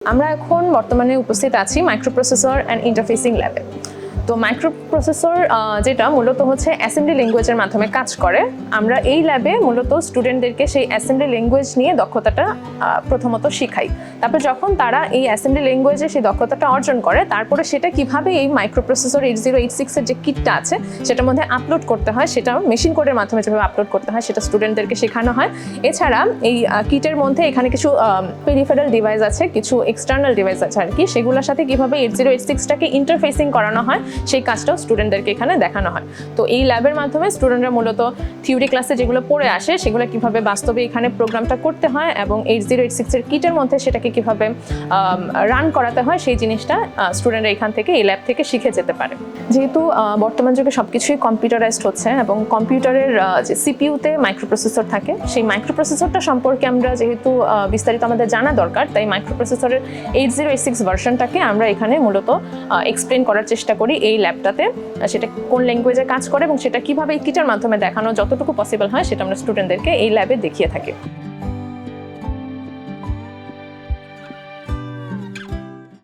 আমরা এখন বর্তমানে উপস্থিত আছি মাইক্রোপ্রসেসর অ্যান্ড ইন্টারফেসিং ল্যাবে। তো মাইক্রোপ্রসেসর যেটা মূলত হচ্ছে অ্যাসেম্বলি ল্যাঙ্গুয়েজের মাধ্যমে কাজ করে। আমরা এই ল্যাবে মূলত স্টুডেন্টদেরকে সেই অ্যাসেম্বলি ল্যাঙ্গুয়েজ নিয়ে দক্ষতাটা প্রথমত শেখাই। তারপর যখন তারা এই অ্যাসেম্বলি ল্যাঙ্গুয়েজে সেই দক্ষতাটা অর্জন করে, তারপরে সেটা কিভাবে এই মাইক্রোপ্রসেসর 8086 এর যে কিটটা আছে সেটার মধ্যে আপলোড করতে হয়, সেটা মেশিন কোডের মাধ্যমে যেভাবে আপলোড করতে হয় সেটা স্টুডেন্টদেরকে শেখানো হয়। এছাড়া এই কিটের মধ্যে এখানে কিছু পেরিফেরাল ডিভাইস আছে, কিছু এক্সটার্নাল ডিভাইস আছে আর কি, সেগুলোর সাথে কিভাবে 8086টাকে ইন্টারফেসিং করানো হয় সেই কাজটাও স্টুডেন্টদেরকে এখানে দেখানো হয়। তো এই ল্যাবের মাধ্যমে স্টুডেন্টরা মূলত থিওরি ক্লাসে যেগুলো পড়ে আসে সেগুলো কিভাবে বাস্তবে এখানে প্রোগ্রামটা করতে হয় এবং 8086 এর কিটের মধ্যে সেটাকে কিভাবে রান করাতে হয় সেই জিনিসটা স্টুডেন্টরা এখান থেকে এই ল্যাব থেকে শিখে যেতে পারে। যেহেতু বর্তমান যুগে সবকিছুই কম্পিউটারাইজড হচ্ছে এবং কম্পিউটারের যে সিপিইউতে মাইক্রোপ্রসেসর থাকে, সেই মাইক্রোপ্রসেসরটা সম্পর্কে আমরা যেহেতু বিস্তারিত আমাদের জানা দরকার, তাই মাইক্রোপ্রসেসরের 8086 ভার্সনটাকে আমরা এখানে মূলত এক্সপ্লেন করার চেষ্টা করি এই ল্যাবটাতে। সেটা কোন ল্যাঙ্গুয়েজে কাজ করে এবং সেটা কিভাবে এই কিটের মাধ্যমে দেখানো যতটুকু পসিবল হয় সেটা আমরা স্টুডেন্টদেরকে এই ল্যাবে দেখিয়ে থাকি।